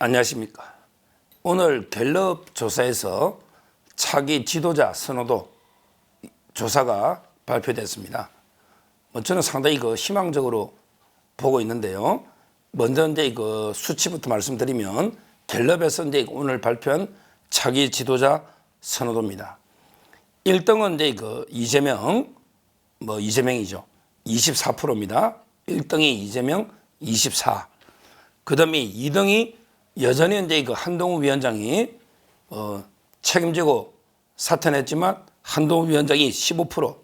안녕하십니까. 오늘 갤럽 조사에서 차기 지도자 선호도 조사가 발표됐습니다. 저는 상당히 희망적으로 보고 있는데요. 먼저 이제 수치부터 말씀드리면 갤럽에서 이제 오늘 발표한 차기 지도자 선호도입니다. 1등은 이제 이재명이죠. 24%입니다. 1등이 이재명 24. 그다음에 2등이 여전히 이제 한동훈 위원장이 책임지고 사퇴했지만 한동훈 위원장이 15%.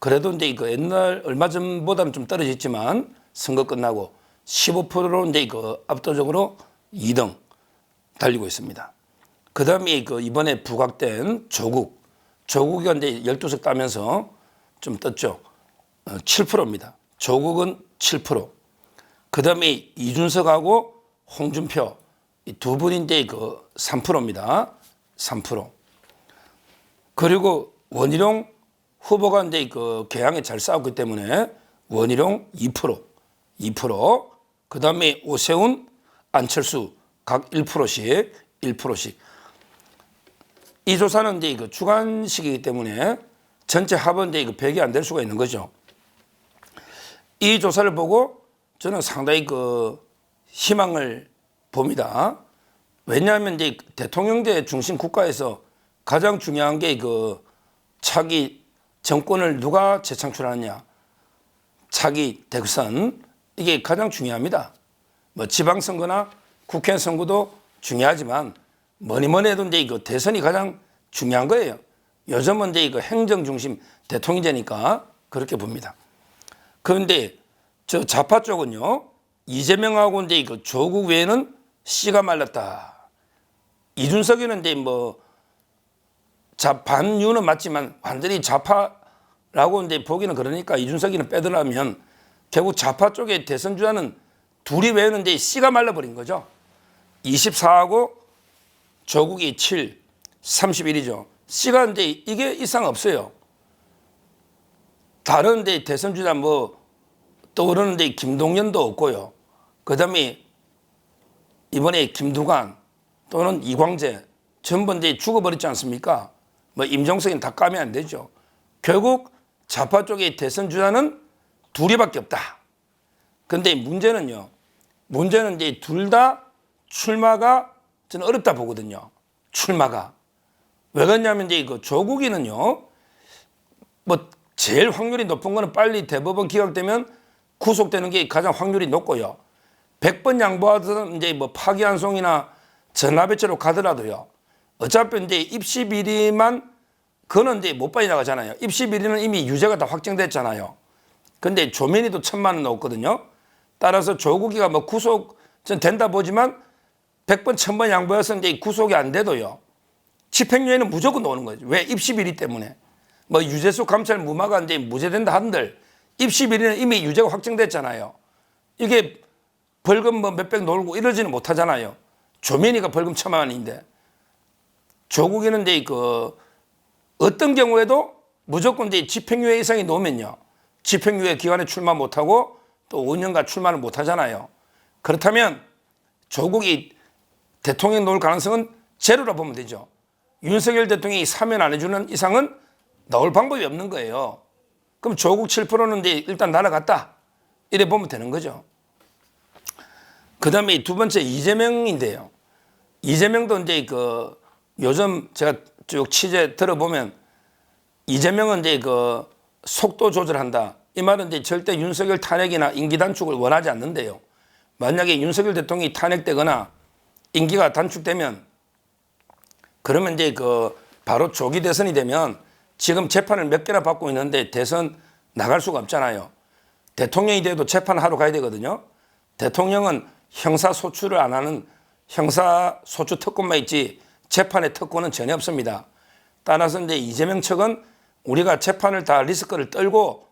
그래도 이제 옛날 얼마 전보다는 좀 떨어졌지만 선거 끝나고 15%로 이제 압도적으로 2등 달리고 있습니다. 그다음에 이번에 부각된 조국이 이제 12석 따면서 좀 떴죠. 7%입니다. 조국은 7%. 그다음에 이준석하고 홍준표 이 두 분인데 3%입니다. 3%. 그리고 원희룡 후보가 이제 개항에 잘 싸웠기 때문에 원희룡 2%. 그다음에 오세훈, 안철수 각 1%씩. 이 조사는 이제 주관식이기 때문에 전체 합은 이제 100이 안 될 수가 있는 거죠. 이 조사를 보고 저는 상당히 희망을 봅니다. 왜냐하면 이제 대통령제 중심 국가에서 가장 중요한 게 차기 정권을 누가 재창출하느냐, 차기 대선 이게 가장 중요합니다. 지방선거나 국회 선거도 중요하지만 뭐니 해도 이제 대선이 가장 중요한 거예요. 요즘은 이제 행정 중심 대통령제니까 그렇게 봅니다. 그런데 저 좌파 쪽은요, 이재명하고 이제 조국 외에는 씨가 말랐다. 이준석이는 이제 반유는 맞지만 완전히 좌파라고 이제 보기는 그러니까 이준석이는 빼더라면 결국 좌파 쪽의 대선 주자는 둘이 외에는 이제 씨가 말라버린 거죠. 24하고 조국이 7, 31이죠. 씨가 이제 이게 이상 없어요. 다른 이제 대선 주자 떠오르는데 김동연도 없고요. 그 다음에 이번에 김두관 또는 이광재 전부 이제 죽어버렸지 않습니까? 임종석은 다 까면 안 되죠. 결국 좌파 쪽의 대선 주자는 둘이밖에 없다. 그런데 문제는 이제 둘 다 출마가 저는 어렵다 보거든요. 출마가. 왜 그러냐면 이제 조국이는요, 제일 확률이 높은 거는 빨리 대법원 기각되면 구속되는 게 가장 확률이 높고요. 100번 양보하든 이제 파기환송이나 전화배치로 가더라도요. 어차피 이제 입시 비리만 그거는 이제 못 빠져나가잖아요. 입시 비리는 이미 유죄가 다 확정됐잖아요. 근데 조민이도 1,000만 원 넣었거든요. 따라서 조국이가 구속 전 된다 보지만 100번 1,000번 양보해서 이제 구속이 안 돼도요. 집행유예는 무조건 나오는 거죠. 왜? 입시 비리 때문에. 유재수 감찰 무마가 이제 무죄된다 한들 입시 비리는 이미 유죄가 확정됐잖아요. 이게 벌금 몇백 놀고 이러지는 못하잖아요. 조민이가 벌금 1,000만 원인데 조국이는 이제 어떤 경우에도 무조건 이제 집행유예 이상이 나오면요. 집행유예 기간에 출마 못하고 또 5년간 출마를 못하잖아요. 그렇다면 조국이 대통령 나올 가능성은 제로라 보면 되죠. 윤석열 대통령이 사면 안 해주는 이상은 나올 방법이 없는 거예요. 그럼 조국 7%는 이제 일단 날아갔다. 이래 보면 되는 거죠. 그 다음에 두 번째 이재명인데요. 이재명도 이제 요즘 제가 쭉 취재 들어보면 이재명은 이제 속도 조절한다. 이 말은 이제 절대 윤석열 탄핵이나 임기 단축을 원하지 않는데요. 만약에 윤석열 대통령이 탄핵되거나 임기가 단축되면 그러면 이제 바로 조기 대선이 되면 지금 재판을 몇 개나 받고 있는데 대선 나갈 수가 없잖아요. 대통령이 돼도 재판하러 가야 되거든요. 대통령은 형사소추를 안 하는 형사소추 특권만 있지 재판의 특권은 전혀 없습니다. 따라서 이제 이재명 측은 우리가 재판을 다 리스크를 떨고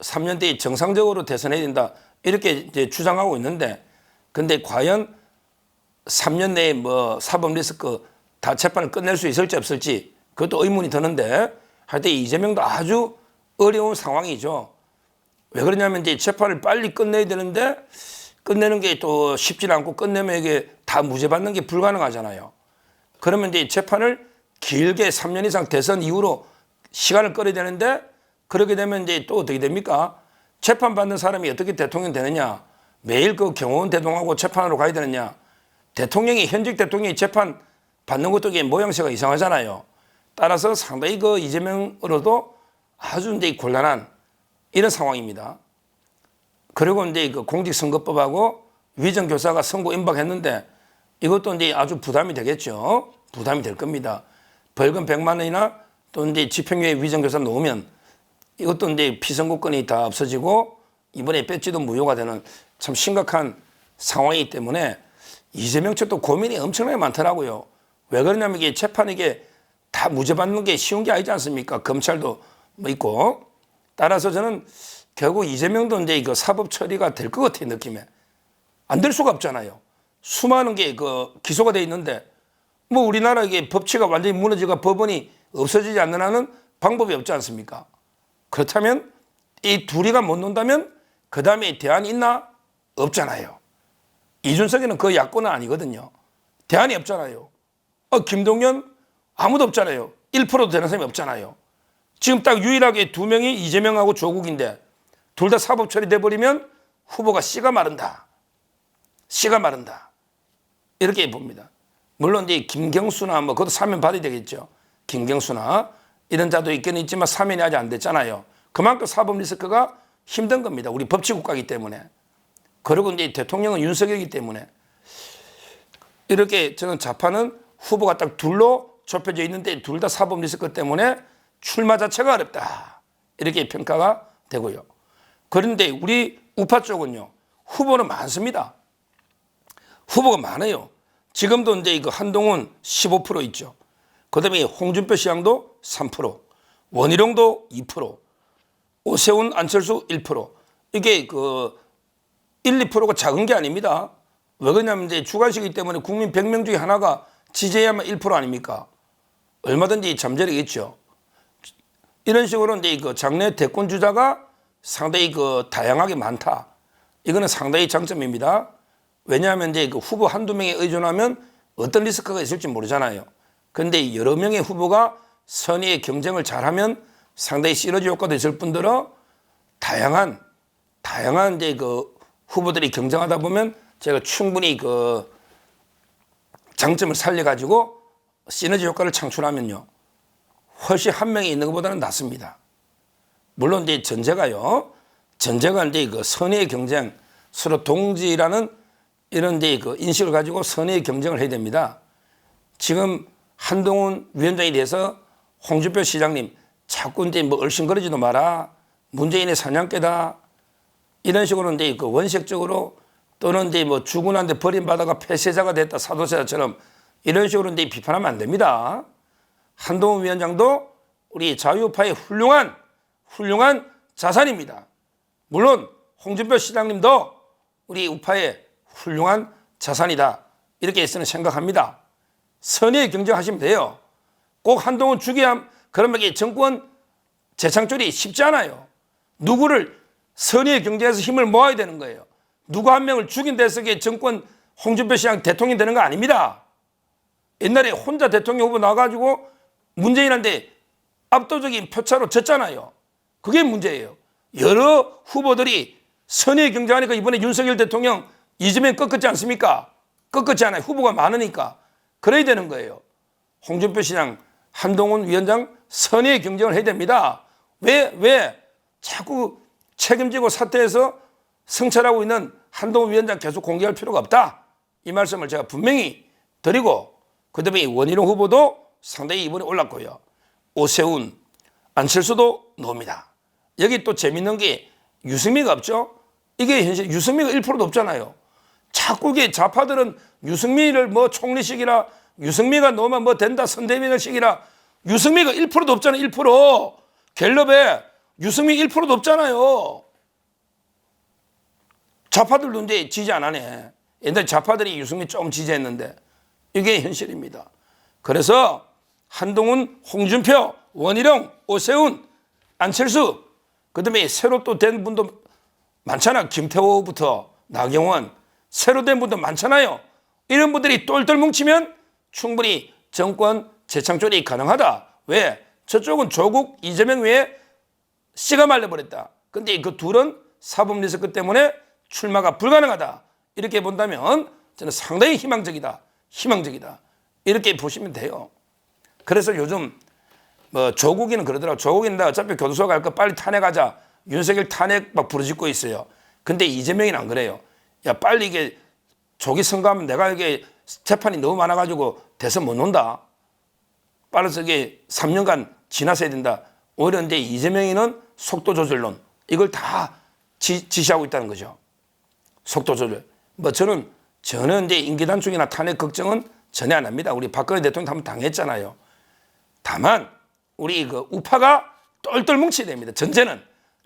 3년 뒤에 정상적으로 대선해야 된다. 이렇게 이제 주장하고 있는데 근데 과연 3년 내에 사법 리스크 다 재판을 끝낼 수 있을지 없을지 그것도 의문이 드는데 하여튼 이재명도 아주 어려운 상황이죠. 왜 그러냐면 이제 재판을 빨리 끝내야 되는데 끝내는 게 또 쉽지 않고 끝내면 이게 다 무죄 받는 게 불가능하잖아요. 그러면 이제 재판을 길게 3년 이상 대선 이후로 시간을 끌어야 되는데 그렇게 되면 이제 또 어떻게 됩니까? 재판받는 사람이 어떻게 대통령 되느냐? 매일 그 경호원 대동하고 재판하러 가야 되느냐? 대통령이 현직 대통령이 재판 받는 것도 이게 모양새가 이상하잖아요. 따라서 상당히 그 이재명으로도 아주 이제 곤란한 이런 상황입니다. 그리고 이제 그 공직선거법하고 위정교사가 선고 임박했는데 이것도 이제 아주 부담이 되겠죠. 부담이 될 겁니다. 벌금 100만 원이나 또 이제 집행유예 위정교사 놓으면 이것도 이제 피선거권이 다 없어지고 이번에 배지도 무효가 되는 참 심각한 상황이기 때문에 이재명 측도 고민이 엄청나게 많더라고요. 왜 그러냐면 이게 재판 이게 다 무죄 받는 게 쉬운 게 아니지 않습니까? 검찰도 뭐 있고. 따라서 저는 결국 이재명도 이제 그 사법 처리가 될 것 같아요, 느낌에. 안 될 수가 없잖아요. 수많은 게 그 기소가 돼 있는데 뭐 우리나라 이게 법치가 완전히 무너지고 법원이 없어지지 않는 한은 방법이 없지 않습니까? 그렇다면 이 둘이가 못 논다면 그 다음에 대안이 있나? 없잖아요. 이준석이는 그 야권은 아니거든요. 대안이 없잖아요. 김동연 아무도 없잖아요. 1%도 되는 사람이 없잖아요. 지금 딱 유일하게 두 명이 이재명하고 조국인데 둘 다 사법 처리돼 버리면 후보가 씨가 마른다. 씨가 마른다. 이렇게 봅니다. 물론 이제 김경수나 뭐 그것도 사면 받아야 되겠죠. 김경수나 이런 자도 있긴 있지만 사면이 아직 안 됐잖아요. 그만큼 사법 리스크가 힘든 겁니다. 우리 법치국가이기 때문에. 그리고 이제 대통령은 윤석열이기 때문에 이렇게 저는 좌파는 후보가 딱 둘로 좁혀져 있는데 둘 다 사법 리스크 때문에 출마 자체가 어렵다. 이렇게 평가가 되고요. 그런데 우리 우파 쪽은요. 후보는 많습니다. 후보가 많아요. 지금도 이제 이거 한동훈 15% 있죠. 그 다음에 홍준표 시장도 3%, 원희룡도 2%, 오세훈, 안철수 1%. 이게 그 1, 2%가 작은 게 아닙니다. 왜 그러냐면 이제 주관식이기 때문에 국민 100명 중에 하나가 지지해야만 1% 아닙니까? 얼마든지 잠재력이겠죠. 이런 식으로 이제 그 장래 대권 주자가 상당히 그 다양하게 많다. 이거는 상당히 장점입니다. 왜냐하면 이제 그 후보 한두 명에 의존하면 어떤 리스크가 있을지 모르잖아요. 그런데 여러 명의 후보가 선의의 경쟁을 잘하면 상당히 시너지 효과도 있을 뿐더러 다양한 이제 그 후보들이 경쟁하다 보면 제가 충분히 그 장점을 살려가지고 시너지 효과를 창출하면요. 훨씬 한 명이 있는 것보다는 낫습니다. 물론 이제 전제가 이제 그 선의의 경쟁, 서로 동지라는 이런 이제 그 인식을 가지고 선의의 경쟁을 해야 됩니다. 지금 한동훈 위원장에 대해서 홍준표 시장님 자꾸 이제 뭐 얼씬거리지도 마라. 문재인의 사냥개다. 이런 식으로 이제 그 원색적으로 또는 이제 뭐 죽은한데 버림받아가 폐쇄자가 됐다. 사도세자처럼 이런 식으로 이제 비판하면 안 됩니다. 한동훈 위원장도 우리 자유파의 훌륭한 자산입니다. 물론 홍준표 시장님도 우리 우파의 훌륭한 자산이다. 이렇게 저는 생각합니다. 선의의 경쟁하시면 돼요. 꼭 한동훈 죽여야 그러면 이게 정권 재창출이 쉽지 않아요. 누구를 선의의 경쟁에서 힘을 모아야 되는 거예요. 누구 한 명을 죽인 데서 정권 홍준표 시장 대통령이 되는 거 아닙니다. 옛날에 혼자 대통령 후보 나와가지고 문재인한테 압도적인 표차로 졌잖아요. 그게 문제예요. 여러 후보들이 선의의 경쟁하니까 이번에 윤석열 대통령 이재명 꺾었지 않습니까? 꺾었지 않아요. 후보가 많으니까. 그래야 되는 거예요. 홍준표 시장, 한동훈 위원장 선의의 경쟁을 해야 됩니다. 왜 자꾸 책임지고 사퇴해서 성찰하고 있는 한동훈 위원장 계속 공개할 필요가 없다. 이 말씀을 제가 분명히 드리고 그다음에 원희룡 후보도 상당히 이번에 올랐고요. 오세훈, 안철수도 나옵니다. 여기 또 재밌는 게 유승미가 없죠. 이게 현실 유승미가 1%도 없잖아요. 자꾸 이게 좌파들은 유승미를 뭐 총리식이라 유승미가 넣으면 뭐 된다 선대위원식이라 유승미가 1%도 없잖아요. 1%. 갤럽에 유승미 1%도 없잖아요. 좌파들도 이제 지지 안 하네. 옛날 좌파들이 유승미 좀 지지했는데 이게 현실입니다. 그래서 한동훈, 홍준표, 원희룡, 오세훈, 안철수 그다음에 새로 또 된 분도 많잖아. 김태호부터 나경원 새로 된 분도 많잖아요. 이런 분들이 똘똘 뭉치면 충분히 정권 재창출이 가능하다. 왜? 저쪽은 조국, 이재명 외에 씨가 말려버렸다. 근데 그 둘은 사법 리스크 때문에 출마가 불가능하다. 이렇게 본다면 저는 상당히 희망적이다. 희망적이다. 이렇게 보시면 돼요. 그래서 요즘 뭐 조국이는 그러더라고. 조국이는 나 어차피 교도소 갈 거 빨리 탄핵하자. 윤석열 탄핵 막 부르짖고 있어요. 근데 이재명이는 안 그래요. 야, 빨리 이게 조기 선거하면 내가 이게 재판이 너무 많아가지고 대선 못 논다. 빨라서 이게 3년간 지나서야 된다. 오히려 이제 이재명이는 속도 조절론 이걸 다 지시하고 있다는 거죠. 속도 조절. 뭐 저는 이제 임기 단축이나 탄핵 걱정은 전혀 안 합니다. 우리 박근혜 대통령 한번 당했잖아요. 다만 우리 그 우파가 똘똘 뭉쳐야 됩니다. 전제는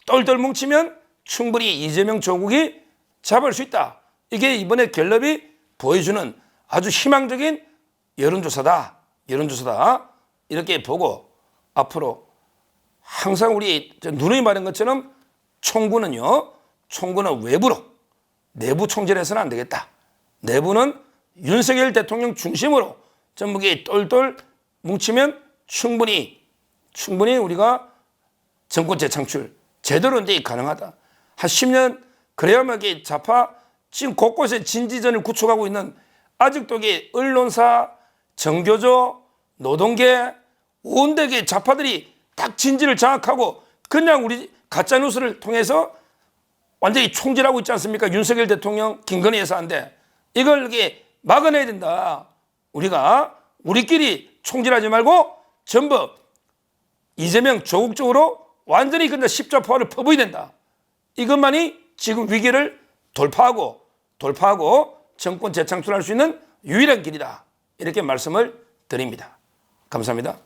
똘똘 뭉치면 충분히 이재명 조국이 잡을 수 있다. 이게 이번에 갤럽이 보여주는 아주 희망적인 여론조사다. 여론조사다. 이렇게 보고 앞으로 항상 우리 누누이 말한 것처럼 총구는 외부로 내부 총질해서는 안 되겠다. 내부는 윤석열 대통령 중심으로 전국이 똘똘 뭉치면 충분히 우리가 정권 재창출 제대로 이제 가능하다. 한 10년 그래야만 이게 좌파 지금 곳곳에 진지전을 구축하고 있는 아직도 이게 언론사, 정교조, 노동계 온데게 좌파들이 딱 진지를 장악하고 그냥 우리 가짜 뉴스를 통해서 완전히 총질하고 있지 않습니까? 윤석열 대통령, 김건희 여사인데 이걸 이렇게 막아내야 된다. 우리가 우리끼리 총질하지 말고 전부 이재명 조국 쪽으로 완전히 근데 십자포화를 퍼부어야 된다. 이것만이 지금 위기를 돌파하고 정권 재창출할 수 있는 유일한 길이다. 이렇게 말씀을 드립니다. 감사합니다.